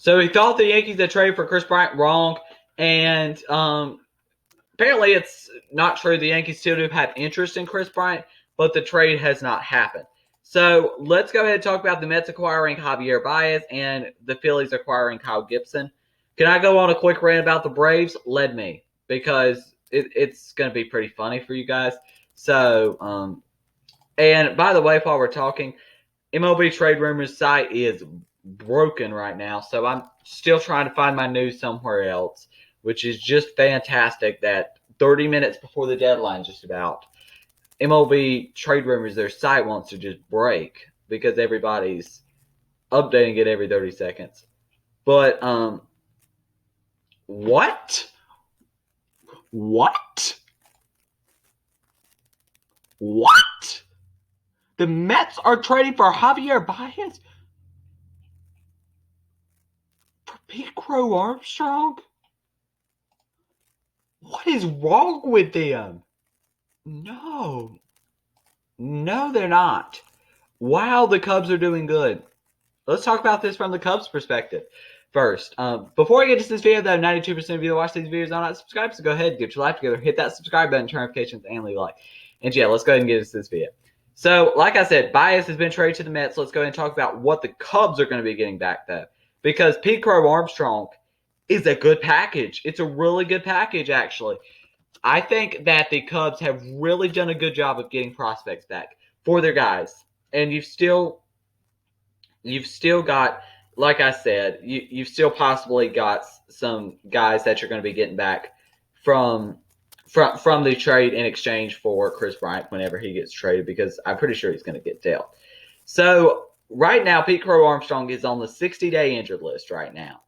So he thought the Yankees had traded for Chris Bryant wrong, and apparently it's not true. The Yankees still do have interest in Chris Bryant, but the trade has not happened. So let's go ahead and talk about the Mets acquiring Javier Baez and the Phillies acquiring Kyle Gibson. Can I go on a quick rant about the Braves? Let me, because it's going to be pretty funny for you guys. So, and by the way, while we're talking, MLB Trade Rumors site is broken right now, so I'm still trying to find my news somewhere else, which is just fantastic that 30 minutes before the deadline just about, MLB Trade Rumors, their site wants to just break because everybody's updating it every 30 seconds. But, what? What? What? The Mets are trading for Javier Baez? For Pete Crow Armstrong? What is wrong with them? No, they're not. Wow, the Cubs are doing good. Let's talk about this from the Cubs' perspective first. Before I get to this video, though, 92% of you that watch these videos are not subscribed, so go ahead and get your life together. Hit that subscribe button, turn notifications, and leave a like. And yeah, let's go ahead and get into this video. So, like I said, Baez has been traded to the Mets. Let's go ahead and talk about what the Cubs are going to be getting back, though. Because Pete Crow Armstrong is a good package. It's a really good package, actually. I think that the Cubs have really done a good job of getting prospects back for their guys. And you've still got, like I said, you've still possibly got some guys that you're going to be getting back from the trade in exchange for Chris Bryant whenever he gets traded, because I'm pretty sure he's going to get dealt. So right now, Pete Crow Armstrong is on the 60-day injured list right now.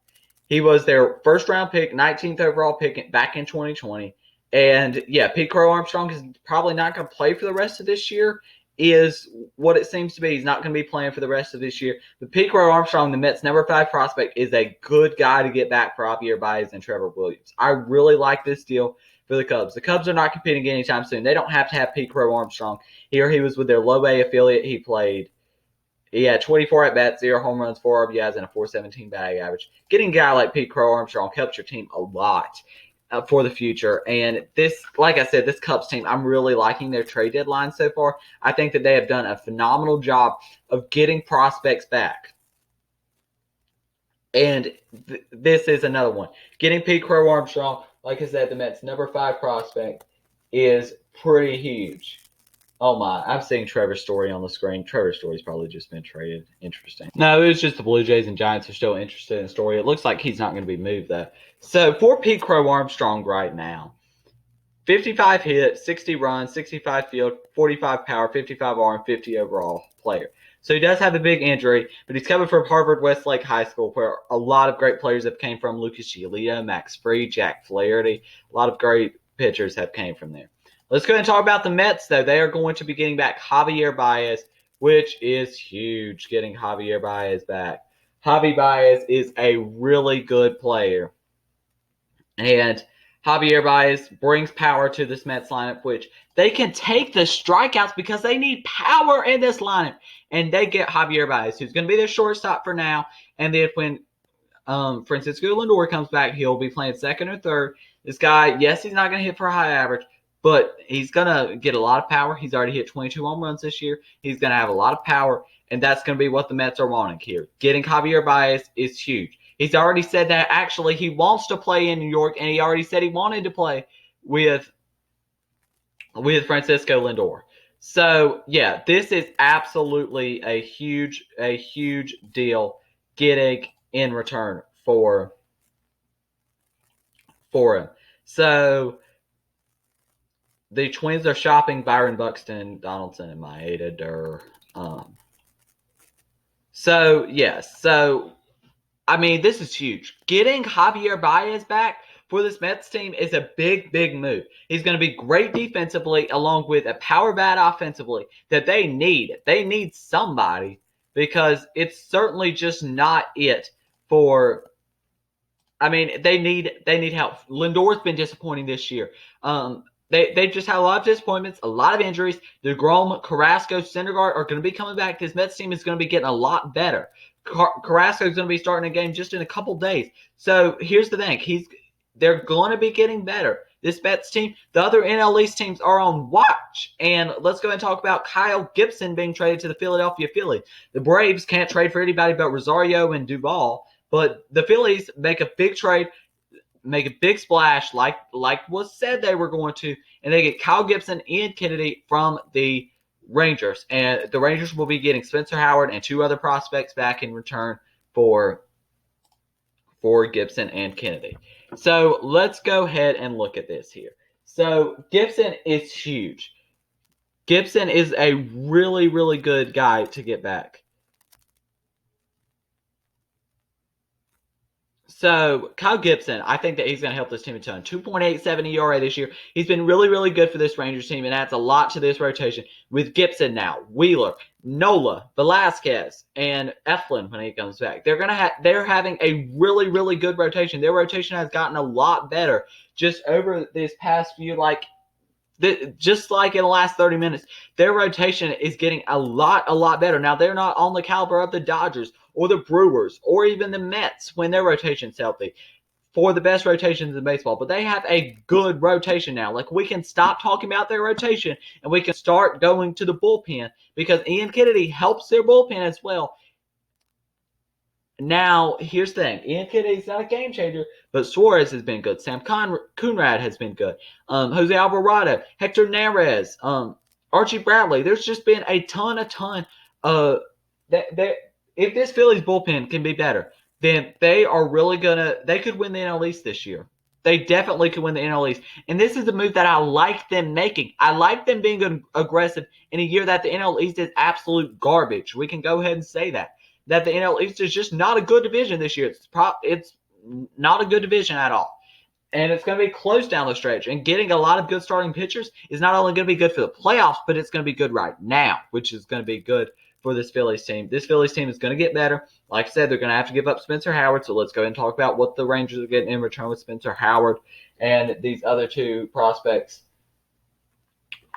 He was their first-round pick, 19th overall pick back in 2020. And, yeah, Pete Crow Armstrong is probably not going to play for the rest of this year, is what it seems to be. He's not going to be playing for the rest of this year. But Pete Crow Armstrong, the Mets' number 5 prospect, is a good guy to get back for Javier Baez and Trevor Williams. I really like this deal for the Cubs. The Cubs are not competing anytime soon. They don't have to have Pete Crow Armstrong. Here he was with their low-A affiliate. He had 24 at-bats, 0 home runs, 4 RBIs, and a .417 batting average. Getting a guy like Pete Crow Armstrong helps your team a lot for the future. And this, like I said, this Cubs team, I'm really liking their trade deadline so far. I think that they have done a phenomenal job of getting prospects back. And this is another one. Getting Pete Crow Armstrong, like I said, the Mets' number 5 prospect, is pretty huge. Oh my, I'm seeing Trevor's story on the screen. Trevor's story's probably just been traded. Interesting. No, it was just the Blue Jays and Giants are still interested in the story. It looks like he's not going to be moved, though. So, for Pete Crow Armstrong right now, 55 hits, 60 runs, 65 field, 45 power, 55 arm, 50 overall player. So he does have a big injury, but he's coming from Harvard Westlake High School, where a lot of great players have came from. Lucas Giolito, Max Fried, Jack Flaherty. A lot of great pitchers have came from there. Let's go ahead and talk about the Mets, though. They are going to be getting back Javier Baez, which is huge, getting Javier Baez back. Javi Baez is a really good player. And Javier Baez brings power to this Mets lineup, which they can take the strikeouts because they need power in this lineup. And they get Javier Baez, who's going to be their shortstop for now. And then when Francisco Lindor comes back, he'll be playing second or third. This guy, yes, he's not going to hit for a high average, but he's going to get a lot of power. He's already hit 22 home runs this year. He's going to have a lot of power, and that's going to be what the Mets are wanting here. Getting Javier Baez is huge. He's already said that actually he wants to play in New York, and he already said he wanted to play with Francisco Lindor. So, yeah, this is absolutely a huge deal getting in return for him. So, the Twins are shopping Byron Buxton, Donaldson, and Maeda Durr. So, yes. So, I mean, this is huge. Getting Javier Baez back for this Mets team is a big move. He's going to be great defensively along with a power bat offensively that they need. They need somebody because it's certainly just not it for – I mean, they need help. Lindor's been disappointing this year. They just had a lot of disappointments, a lot of injuries. DeGrom, Carrasco, Syndergaard are going to be coming back. This Mets team is going to be getting a lot better. Carrasco's going to be starting a game just in a couple days. So here's the thing. They're going to be getting better. This Mets team, the other NL East teams are on watch. And let's go and talk about Kyle Gibson being traded to the Philadelphia Phillies. The Braves can't trade for anybody but Rosario and Duvall. But the Phillies make a big trade, make a big splash like was said they were going to, and they get Kyle Gibson, Ian Kennedy from the Rangers. And the Rangers will be getting Spencer Howard and 2 other prospects back in return for Gibson and Kennedy. So let's go ahead and look at this here. So Gibson is huge. Gibson is a really, really good guy to get back. So Kyle Gibson, I think that he's going to help this team a ton. 2.87 ERA this year. He's been really, really good for this Rangers team and adds a lot to this rotation. With Gibson now, Wheeler, Nola, Velasquez, and Eflin when he comes back, they're having a really, really good rotation. Their rotation has gotten a lot better just over this past few, just like in the last 30 minutes. Their rotation is getting a lot better. Now, they're not on the caliber of the Dodgers or the Brewers or even the Mets when their rotation's healthy for the best rotations in baseball. But they have a good rotation now. Like, we can stop talking about their rotation and we can start going to the bullpen because Ian Kennedy helps their bullpen as well. Now, here's the thing. Ian Kennedy's not a game changer, but Suarez has been good. Sam Coonrad has been good. Jose Alvarado, Hector Neris, Archie Bradley. There's just been a ton. If this Phillies bullpen can be better, then they could win the NL East this year. They definitely could win the NL East. And this is a move that I like them making. I like them being aggressive in a year that the NL East is absolute garbage. We can go ahead and say that the NL East is just not a good division this year. It's not a good division at all. And it's going to be close down the stretch. And getting a lot of good starting pitchers is not only going to be good for the playoffs, but it's going to be good right now, which is going to be good for this Phillies team. This Phillies team is going to get better. Like I said, they're going to have to give up Spencer Howard. So let's go ahead and talk about what the Rangers are getting in return with Spencer Howard and these other 2 prospects.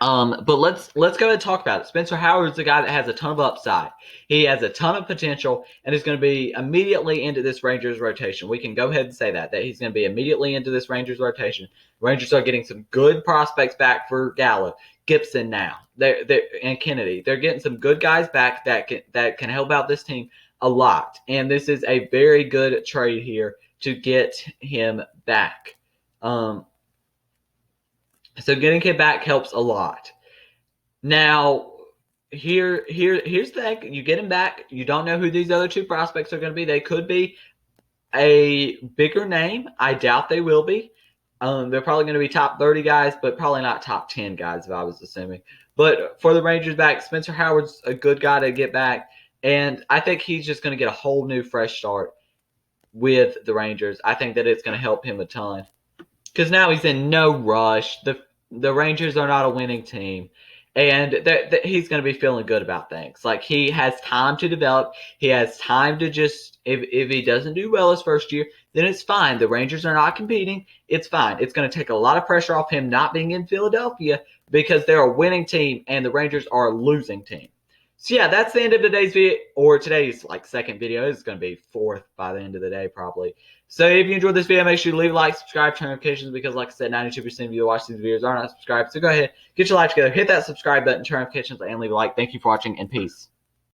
But let's go ahead and talk about it. Spencer Howard is a guy that has a ton of upside. He has a ton of potential and is going to be immediately into this Rangers rotation. We can go ahead and say that he's going to be immediately into this Rangers rotation. Rangers are getting some good prospects back for Gallo, Gibson now, and Kennedy. They're getting some good guys back that can help out this team a lot. And this is a very good trade here to get him back. So getting him back helps a lot. Now, here's the thing. You get him back. You don't know who these other 2 prospects are going to be. They could be a bigger name. I doubt they will be. They're probably going to be top 30 guys, but probably not top 10 guys, if I was assuming. But for the Rangers back, Spencer Howard's a good guy to get back. And I think he's just going to get a whole new fresh start with the Rangers. I think that it's going to help him a ton. Because now he's in no rush. The Rangers are not a winning team. And he's going to be feeling good about things. Like, he has time to develop. He has time to just, if he doesn't do well his first year, then it's fine. The Rangers are not competing. It's fine. It's going to take a lot of pressure off him not being in Philadelphia because they're a winning team and the Rangers are a losing team. So, yeah, that's the end of today's video, or today's, second video. It's going to be 4th by the end of the day, probably. So, if you enjoyed this video, make sure you leave a like, subscribe, turn notifications, because, like I said, 92% of you who watch these videos are not subscribed. So, go ahead, get your life together, hit that subscribe button, turn notifications, and leave a like. Thank you for watching, and peace.